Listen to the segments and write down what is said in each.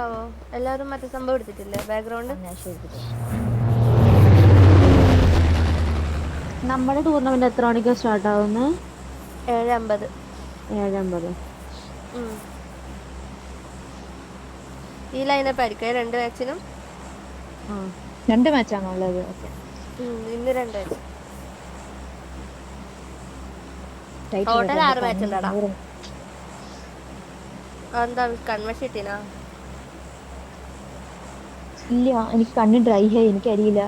എടുക്കാവോ? എല്ലാവരും മറ്റേ സംഭവം എടുത്തിട്ടില്ലേ ബാക്ക്ഗ്രൗണ്ട്? നമ്മുടെ ടൂർണമെന്റ് എത്ര മണിക്കാ സ്റ്റാർട്ട് ആവുന്നത്? 7:50. 7:50. ഈ ലൈനപ്പ് ആയിരിക്കും 2 മാച്ചിനും. 2 മാച്ചാണോ ഉള്ളത്? ഇന്ന് 2 മാച്ച്. Total 6 match ഉണ്ടാടാ. എന്താ കൺവെൻഷൻ കിട്ടീനാ? ഇല്ല, എനിക്ക് കണ്ണ് ഡ്രൈ ആയി, എനിക്കറിയില്ല.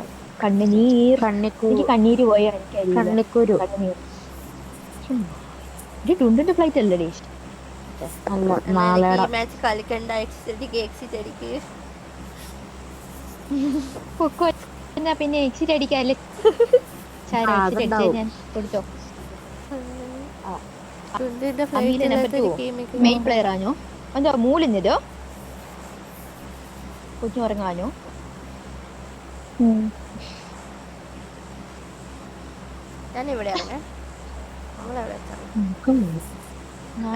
എനിക്ക് കണ്ണീര് പോയാ എനിക്കറിയില്ല. കണ്ണിക്കുരു ടുണ്ടിന്റെ ഫ്ലൈറ്റ് അല്ലേ? ഈ മാച്ച് കളിക്കണ്ട, എക്സിറ്റ് അടിക്ക്. പിന്നെ എക്സിറ്റ് അടിക്കാല്ലേ? ഞാൻ കൊടുത്തോ. മെയിൻ പ്ലെയർ ആണോ? എന്താ മൂലിഞ്ഞതോ? കൊച്ചു ഉറങ്ങാനോ? ഞാൻ ഇവിടെ ഇറങ്ങേ.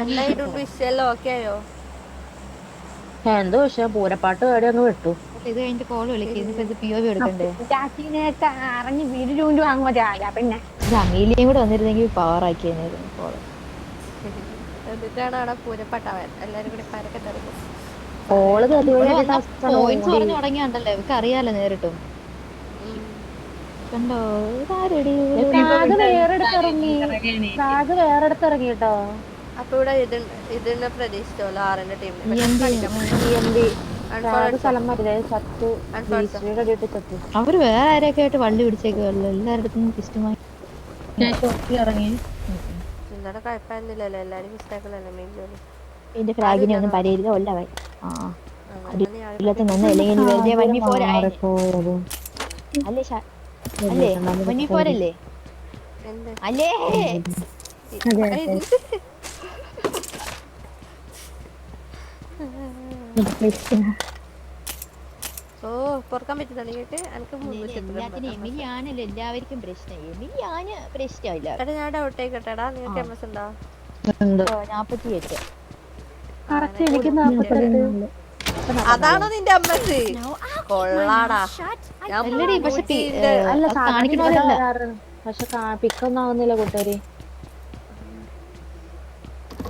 എന്തായാലും ഓക്കെ ആയോ? എന്തോ പക്ഷെ പൂരപ്പാട്ട് പാടി അങ്ങ് വിട്ടു. ഇത് കഴിഞ്ഞിട്ട് കോള് വിളിക്കുന്നത് POV എടുക്കണ്ടേ? അറിഞ്ഞ് വീട് വാങ്ങുമ്പോ പിന്നെ അമീലിയും കൂടെ വന്നിരുന്നെങ്കിൽ പവർ ആക്കിയായിരുന്നു കോള്. എന്നിട്ടാണ് അവിടെ പൂരപ്പാട്ടാവാൻ എല്ലാരും കൂടി പരക്കെ തരുന്നത്. പോയിന്റ്സ് പറഞ്ഞു തുടങ്ങിയുണ്ടല്ലോ, ഇവർക്ക് അറിയാലോ നേരിട്ടും. കണ്ടോ വേറെടുത്ത് ഇറങ്ങി കേട്ടോ. അപ്പൊ ഇവിടെ ഇതിനെ പ്രതീക്ഷിച്ചോല്ലോ 6ന്റെ ടീമിന്. അവര് വേറെ ആരെയൊക്കെ ആയിട്ട് വണ്ടി പിടിച്ചേക്കുമല്ലോ, എല്ലാവരുടെ ഇഷ്ടമായി ഇറങ്ങി. ഇന്നലെ കുഴപ്പമൊന്നുമില്ലല്ലോ, എല്ലാരും മിസ്റ്റേക്കല്ലേ മെയിൻ ജോലി. ഇതിന്റെ ഫ്രാഗിനെ ഒന്നും പരയരുത്. ഒല്ലവൻ അല്ലേ? മഞ്ഞിപ്പോരല്ലേ? അല്ലേ? ഓ പൊറക്കാൻ പറ്റുന്നുണ്ട് കേട്ട്. എമിലിയാണല്ലോ എല്ലാവർക്കും പ്രശ്നം. എമിലിയാണ് പ്രശ്നമില്ല. ഞാൻ ഡൗട്ട് ആയിക്കോട്ടെടാ, നിങ്ങൾക്ക് MS ഉണ്ടോ? 48. അതാണോ നിന്റെ MS? കൊള്ളാടാ. പക്ഷെ പിക്കൊന്നും ആവുന്നില്ല കൂട്ടുകാരി.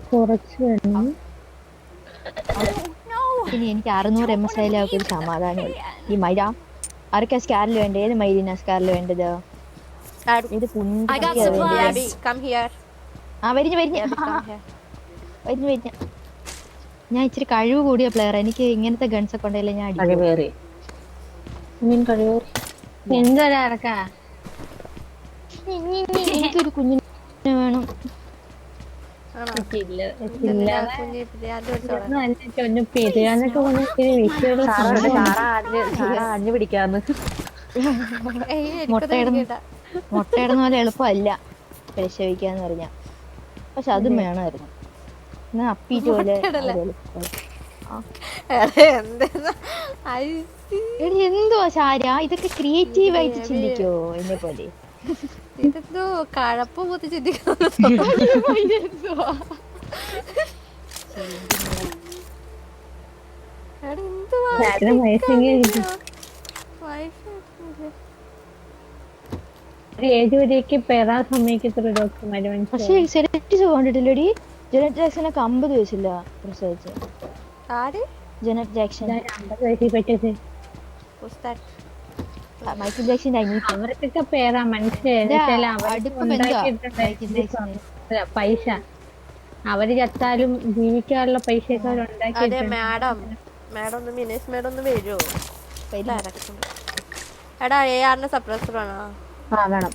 കുറച്ച് ഇനി എനിക്ക് 600 MS ആയാലും ഒരു സമാധാനമില്ല. ഈ മൈര ആർക്കാ സ്കാറിൽ വേണ്ടത്? ഏത് മൈരിനാ സ്കാറിൽ വേണ്ടത്? ഞാൻ ഇച്ചിരി കഴിവ് കൂടിയ പ്ലെയർ. എനിക്ക് ഇങ്ങനത്തെ ഗൺസ് ഒക്കെ ഉണ്ടെങ്കിൽ ഞാൻ എനിക്കൊരു കുഞ്ഞിനെ വേണം. അഞ്ഞു പിടിക്കാന്ന്. മുട്ടയിടുന്ന പോലെ എളുപ്പമല്ല പരിശോധിക്കാന്ന് പറഞ്ഞ, പക്ഷെ അതും വേണമായിരുന്നു. അപ്പീറ്റ് പോലെ എന്തുവാ ശാര, ഇതൊക്കെ ക്രിയേറ്റീവ് ആയിട്ട് ചിന്തിക്കോ എന്നെ പോലെ? ഇതെന്തോ കഴപ്പ് പൂത്തി ചിന്തിക്കുന്നു. പക്ഷേ സെലക്ട് കണ്ടിട്ടില്ലടി. ജനറ്റ് ജാക്സനൊക്കെ 50 വയസ്സില്ല പ്രസവിച്ച. ജനറ്റ് ജാക്സൺ മൈക്കിൾ ജാക്സന്റെ അവർക്കൊക്കെ പേരാ പൈസ. അവര് ചത്താലും ജീവിക്കാനുള്ള പൈസയൊക്കെ അവരുണ്ടാക്കി. എടാ ARന്റെ സപ്രസർ ആണോ? വേണം.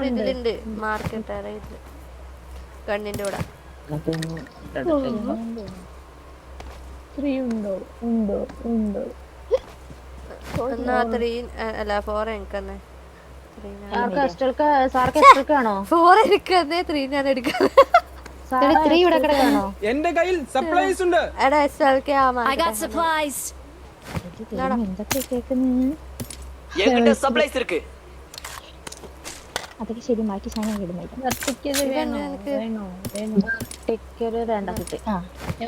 ഇതിലുണ്ട് മാർക്കറ്റ് കണ്ണിന്റെ കൂടെ. ഉണ്ടോ എന്നാ 3 അല്ല 4 എനിക്കന്നെ. 4 എനിക്കന്നെ 3 ഞാൻ എടുക്കാം. എന്റെ കയ്യിൽ സപ്ലൈസ് ഉണ്ട്. എടാ SLK என்கிட்ட சப்ளைஸ் இருக்கு. അതൊക്കെ ശരി മാറ്റി സാധനം ഇടുന്നില്ല. കത്തിക്കത് വേണോ വേണോ വേണോ ടിക്കറ്റ് വേണ്ട കുട്ടി. ആ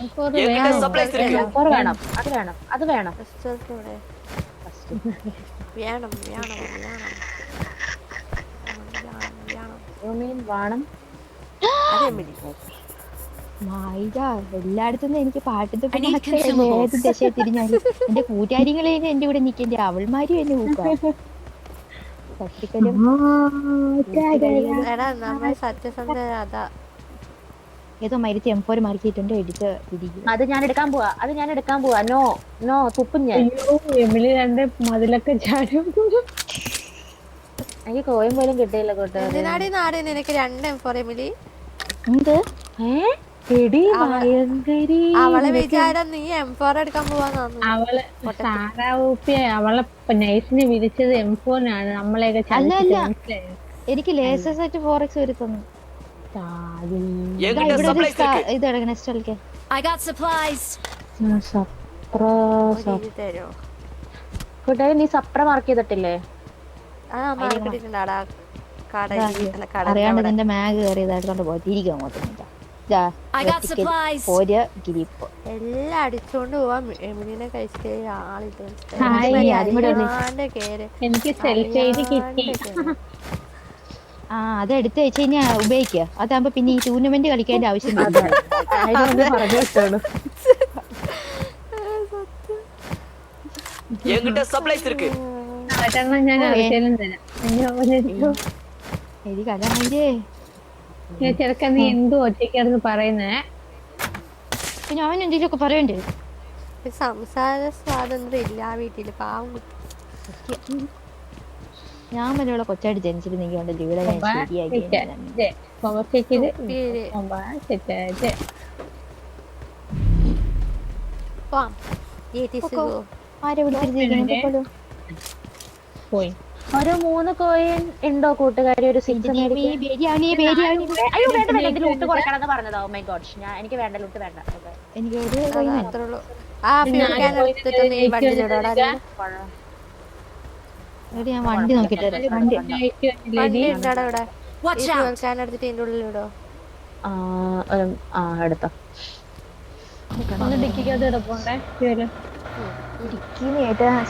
M4 என்கிட்ட വേണോ சப்ளைஸ் இருக்கு. M4 വേണം, അത് വേണം, അത് വേണം. റിസൾട്ടോടെ വേണം വേണം വേണം You mean വേണം? അതെ എമിലി. മൈദ എല്ലായിടത്തും എനിക്ക് പാട്ടത്തെ ഏത് ദശയെ തിരിഞ്ഞാലും എന്റെ കൂട്ടുകാരികളെ എന്റെ കൂടെ നിൽക്കേണ്ട അവൾമാരും എന്നെ ഊക്കാം. എടാ നമ്മൾ സത്യസന്ധ അതാ. ഏതോ മരുത്തി M4 മാർക്കിയിട്ടുണ്ട് എടുത്ത് തിരിക്കും. അത് ഞാൻ എടുക്കാൻ പോവാ. നോ നോ തുപ്പും ഞാൻ. അയ്യോ എമിലി രണ്ട് മതിലൊക്കെ ചാടും. എനിക്ക് കോയം പോലും കിട്ടിയില്ല കൂട്ടുകാരെ. എന്തിനാടി നാട് നിനക്ക് 2 M4 എമിലി? എന്ത് എടി ഭയങ്കരി. അവളെ വിചാരം നീ M4 എടുക്കാൻ പോവാന്നു. അവള് സാറാവൂപ്പിയ അവളെ നൈസിനെ വിരിച്ചത് M4 ആണ്. നമ്മളെയൊക്കെ അല്ല ചതിച്ചിട്ട് എനിക്ക് ലേസർ സെറ്റ് 4x ഒരു തന്നു. என்கிட்ட ഇവിടെ சப்ளைஸ் இருக்கு. ഇത് എടുക്കണം നെക്സ്റ്റ് കളിക്കാൻ. തരോ കൂട്ടുകാരെ നീ സപ്ര മാർക്ക് ചെയ്തിട്ടില്ലേ? ആ മാർക്കറ്റിട്ടുണ്ടാടാ കട അറിയാണ്ട് നിന്റെ മാഗ് കയറിയതായിട്ടുണ്ട് പോയി തിരിക്കും അങ്ങോട്ട്. ഒരു ഗ്രിപ്പ് എല്ലാം അടിച്ചോണ്ട് പോവാൻ എമിലിനെ കഴിച്ചിട്ട് ആളിത് കേര്. എനിക്ക് സെൽഫ് ചെയ്ത് കിട്ടി. ആ അത് എടുത്ത് വെച്ച് കഴിഞ്ഞാൽ ഉപയോഗിക്കുക. അതാകുമ്പോ പിന്നെ ഈ ടൂർണമെന്റ് കളിക്കേണ്ട ആവശ്യം വരില്ല. പറഞ്ഞു വെച്ചോളൂ. என்கிட்ட சப்ளைஸ் இருக்கு. ഒരെണ്ണം ഞാൻ ആവശ്യം തരാം. എരി കലാമേ ചെറുക്കൻ നീ എന്തോ ഒറ്റയ്ക്കാണെന്ന് പറയുന്നേ. പിന്നെ അവൻ എന്തെങ്കിലുമൊക്കെ പറയണ്ടേ? സംസാര സ്വാതന്ത്ര്യം ഇല്ല ആ വീട്ടില്. പാവം കുട്ടി. ഞാൻ മറ്റുള്ള കൊച്ചായിട്ട് ജനിച്ചിരുന്നെങ്കിൽ ഇവിടെ ഞാൻ ശരിയാക്കി. പോവാം. ആരെ വിളിച്ചിരുന്നു? പോയി ഒരു 3 കോയിൻ ഉണ്ടോ കൂട്ടുകാരി? ഒരു 6 ബിരിയാണി അയ്യോ വേണ്ട വേണ്ട, ഇത് ലൂട്ട് കുറയ്ക്കണമെന്ന് പറഞ്ഞതോ. മൈ ഗോഡ്, എനിക്ക് വേണ്ട, ലൂട്ട് വേണ്ട. എനിക്ക് ഒരു അത്രേ ഉള്ളൂ. ആ ഫ്യൂക്കാൻ എടുത്തിട്ട് നീ വണ്ടിയിലോടാ. ഞാൻ വണ്ടി നോക്കിട്ട് വണ്ടി വണ്ടി ഉണ്ടാടാ ഇവിടെ. ഫ്യൂക്കാൻ എടുത്തിട്ട് ഇതിന്റെ ഉള്ളിലിടോ. എടുത്തോ. ഒന്ന് ഡിക്കിക്കകത്ത് കിടപ്പുണ്ടേ.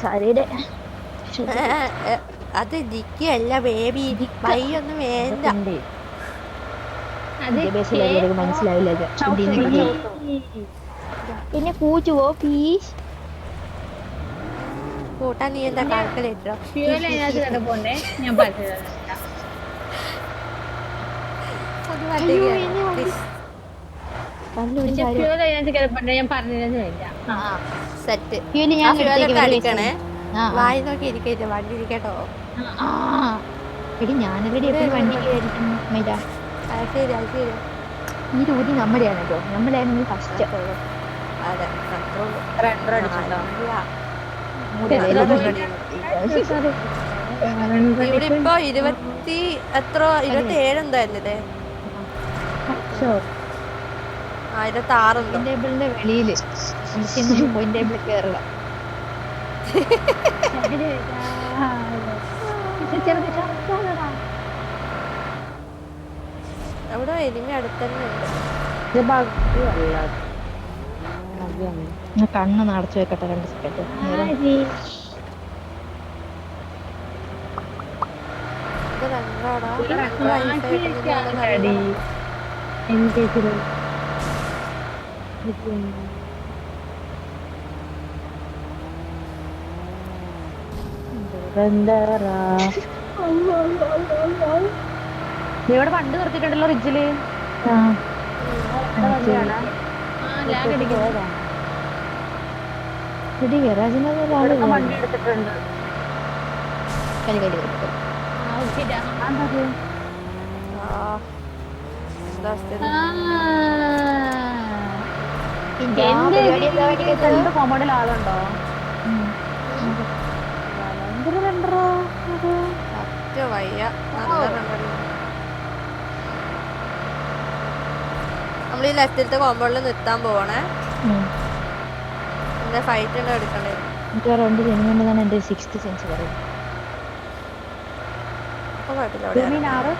സാരിയുടെ അത് ഡിക്കിയല്ല ബേബി. ബൈയൊന്നും വേണ്ട. മനസ്സിലാവില്ല. പിന്നെ കൂച്ചുവോ പ്ലീസ്. കൂട്ടാൻ നീ എന്താ കാൽക്കുലേറ്ററോ? ഫ്യൂവൽ അതിനകത്ത് കിടപ്പുണ്ടേ. ഞാൻ പറഞ്ഞു ഫ്യൂവൽ അതിനകത്ത് കിടപ്പുണ്ടേ. ഞാൻ പറഞ്ഞില്ല. സെറ്റ്. ഞാൻ അടിക്കണേ. വായി നോക്കി ഇരിക്കരുത്. വണ്ടി ഇരിക്കട്ടോ. എടി ഞാനല്ലടി എപ്പോഴും വണ്ടി കയറിയിരിക്കുന്നു. അത് ശരി അത് ശരി. ഈ റൂട്ടി നമ്മുടെയാണ് കേട്ടോ. നമ്മളായിരുന്നു ഫസ്റ്റ്. അതെ അത്രേ ഉള്ളൂ. ഇവിടെ ഇപ്പൊ 27 എന്തായിരുന്നില്ലേ? 26 ടേബിളിന്റെ വെളിയില് പോയിന്റ് ടേബിളിൽ കയറുക. അവിടെ എലിമി അടുത്തന്നെ ഉണ്ട്. കണ്ണ് നടച്ചു വെക്കട്ടെ 2 സെക്കൻഡ്. ഇത് രണ്ടാടാ. ഇവിടെ വണ്ടി നിർത്തിയിട്ടുണ്ടല്ലോ റിഡ്ജില്. വണ്ടി എടുത്തിട്ടുണ്ട്. കോമഡിൽ ആളുണ്ടോ? വയ്യ. നമ്മൾ ഈ ലെഫ്റ്റിലത്തെ കോമ്പൗണ്ടിൽ നിർത്താൻ പോവാണേ. എന്താ ഫൈറ്റ് ഉണ്ടോ എടുക്കണ്ടേ? റൗണ്ട് ജനുകൊണ്ടാണ് എന്റെ 6th സെൻസ് പറയുന്നത്. പോയിട്ടില്ല അവിടെ.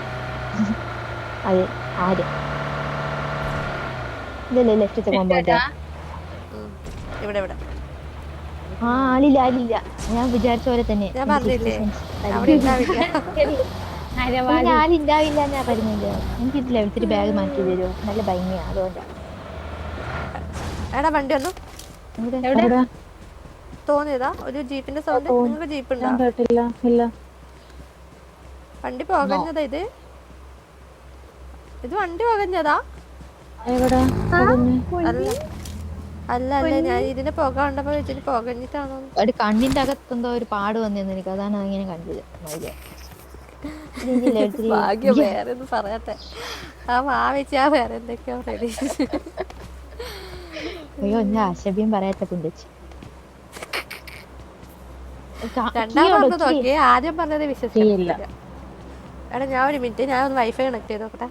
അതെ ആര് ഇല്ലല്ലേ ലെഫ്റ്റ് കോമ്പൗണ്ട് ഇവിടെ ഇവിടെ ആ ആളില്ല ഞാൻ വിചാരിച്ച പോലെ തന്നെ ഞാൻ പറഞ്ഞില്ലേ അവിടെ ഉണ്ടാവില്ല. ആളിണ്ടാവില്ല എന്നാ പറഞ്ഞില്ല. എനിക്കിതില്ല ഇത്തിരി ബാഗ് മാറ്റി തരുമോ? നല്ല ഭംഗിയാ അതുകൊണ്ടാ. എടാ വണ്ടി വന്നു എവിടെ തോന്നിയതാ ഒരു ജീപ്പിന്റെ സൗണ്ട്. നിങ്ങൾക്ക് ജീപ്പ് ഉണ്ടോ? കേട്ടില്ല. ഇല്ല. വണ്ടി പോകഞ്ഞതാ ഇത് വണ്ടി പോകഞ്ഞതാ? എവിടെ അല്ല ഞാൻ ഇതിന്റെ പുക കണ്ടപ്പോ വെച്ചിട്ട് പുകഞ്ഞിട്ടാണോ? ഒരു കണ്ണിന്റെ അകത്ത് എന്തോ ഒരു പാട് വന്നിരുന്നു എനിക്ക്. അതാണ് അങ്ങനെ കണ്ടത്. ഭാഗ്യം വേറെ ഒന്നും പറയാത്തെ. ആ വെച്ചാ വേറെ എന്തൊക്കെയാ പ്രതീക്ഷിച്ചു. അയ്യോ ഞാൻ അശഭ്യം പറയാത്ത കുണ്ടിച്ച്. രണ്ടാമത് നോക്കിയേ, ആദ്യം പറഞ്ഞത് വിശ്വസിക്കില്ല. എടാ ഞാൻ ഒരു മിനിറ്റ്, ഞാൻ ഒന്ന് വൈഫൈ കണക്ട് ചെയ്ത് നോക്കട്ടെ.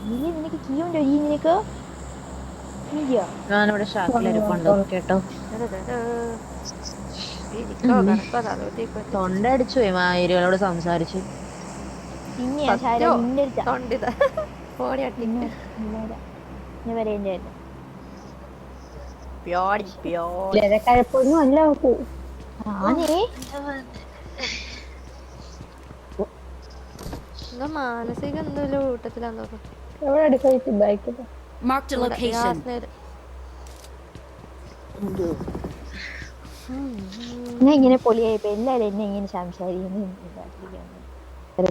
നിനക്ക് കീ ഉണ്ടോ? നിനക്ക് ഞാനിവിടെ ഷാക്കിലിരിപ്പുണ്ടോ കേട്ടോ. തൊണ്ട അടിച്ചു പോയി മായിരികളോട് സംസാരിച്ചു. കഴപ്പൊന്നും അല്ല. മാനസിക എന്തെങ്കിലും കൂട്ടത്തിലാന്ന് തോന്നുന്നു. ഞാൻ ഇങ്ങനെ പൊളിയായിപ്പോ എല്ലാരും എന്നെ ഇങ്ങനെ സംസാരിക്കുന്നു.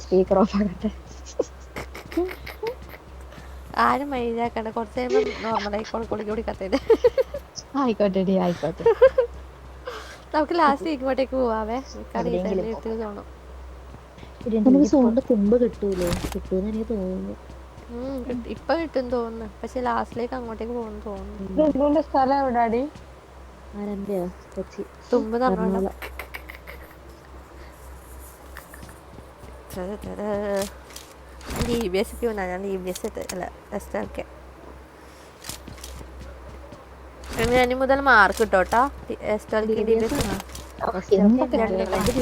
സ്പീക്കർ ഓഫ് ആകട്ടെ. ആരും മൈൻഡാക്കണ്ട, കുറച്ച് കഴിയുമ്പോ നോർമലായിക്കോളും. കൂടി കത്തേല് ആയിക്കോട്ടെ ആയിക്കോട്ടെ. നമുക്ക് ലാസ്റ്റ് ഇങ്ങോട്ടേക്ക് പോവാവേ. തോന്നും തുമ്പ് കിട്ടൂലേ? കിട്ടൂന്ന് എനിക്ക് തോന്നുന്നു. ഇപ്പൊ കിട്ടും തോന്നുന്നു, പക്ഷെ ലാസ്റ്റിലേക്ക് അങ്ങോട്ടേക്ക് പോകുന്നു തോന്നുന്നു. സ്ഥലം എവിടാടി? തുമ്പ് പറഞ്ഞോളൂ. EBS ഞാൻ EBS അല്ല എസ്റ്റൊക്കെ ഇനി മുതൽ മാർക്ക് കിട്ടോട്ടാ.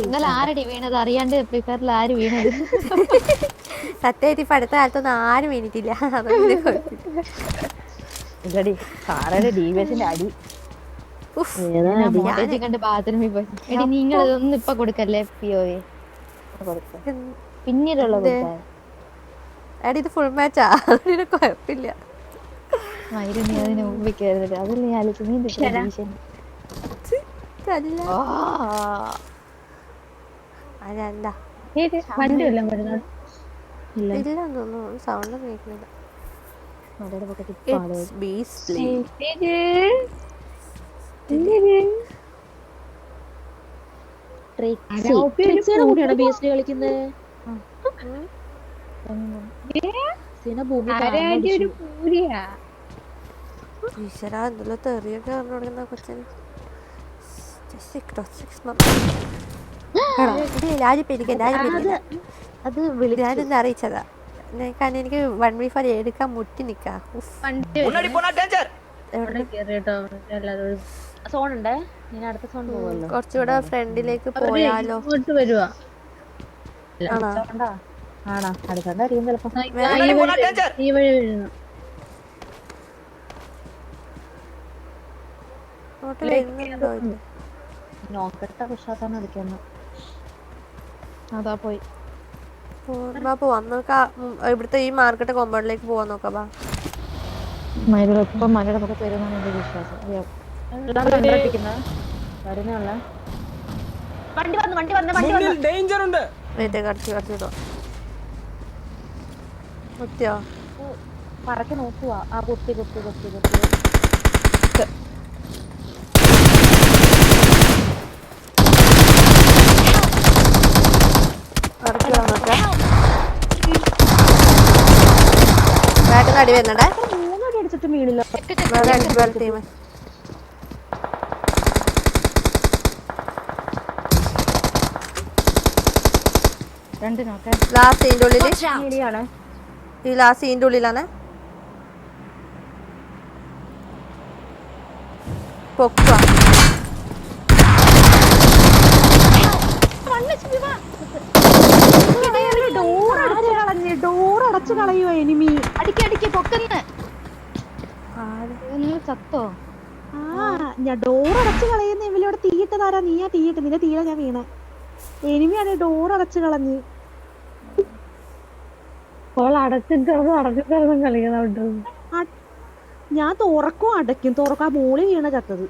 നിങ്ങൾ ആരടി വീണത്? അറിയാണ്ട് പ്രിപ്പയറിൽ ആര് വീണത്? സത്യമായിട്ട് ഇപ്പൊ അടുത്ത കാലത്തൊന്നും ആരും വീണിട്ടില്ല. ഇല്ലടി സാറയുടെ DBSന്റെ അടി കണ്ട് ബാത്റൂമിൽ പോയി. എടി നിങ്ങൾ ഒന്നും ഇപ്പൊ കൊടുക്കല്ലേ. POA പിന്നീടുള്ള എടി ഇത് ഫുൾ മാച്ചാ, അതിന് കുഴപ്പമില്ല. നീ അതിന് മുമ്പ് കയറുന്നത് അതല്ലേ ഞാൻ അതല്ല ഇല്ലെന്ന് തോന്നുന്നു. സൗണ്ട് കേൾക്കുന്നില്ല. എന്തെല്ലോ തെറിയൊക്കെ പറഞ്ഞു കൊടുക്കുന്ന കൊച്ചിന്. അത് ഞാനൊന്ന് അറിയിച്ചതാ. കാരണം എനിക്ക് 1v4 എടുക്കാൻ മുട്ടി നിക്കാ. കുറച്ചുകൂടെ ഫ്രണ്ടിലേക്ക് പോയാലോ? അതാ പോയി പോവാം. നമുക്ക് ഇവിടുത്തെ ഈ മാർക്കറ്റ് കോമ്പൗണ്ടിലേക്ക് പോവാൻ നോക്കാം. ഇപ്പം മലയുടെ പക്കത്ത് വരുമെന്നാണ് എന്റെ വിശ്വാസം. ഡേഞ്ചർ ഉണ്ട്. മുത്തിയോ പറക്കി നോക്കുവാ. ആ കുത്തി ബാക്കിൽ അടി വരുന്നുണ്ടേ. അടിച്ചിട്ട് വീണില്ല. ടീം ലാസ്റ്റ് സീൻ്റെ ഉള്ളിൽ. ഈ ലാസ്റ്റ് സീൻ്റെ ഉള്ളിലാണ്. പൊക്കുക സത്തോ? ഞാൻ ഡോർ അടച്ചു കളയുന്ന ഇവലോട് തീയിട്ടതാരാ? നീയാ തീയിട്ട്, നിന്റെ തീരെ ഞാൻ വീണേ. എനിമിയാണ് ഡോർ അടച്ചു കളഞ്ഞ്. അടച്ചിട്ടും കളിക്കുന്നുണ്ട്. ഞാൻ തുറക്കും അടയ്ക്കും, തുറക്കും. ആ മോളി വീണ ചത്തത്.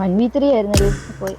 വൺ വി ത്രീ ആയിരുന്നു പോയി.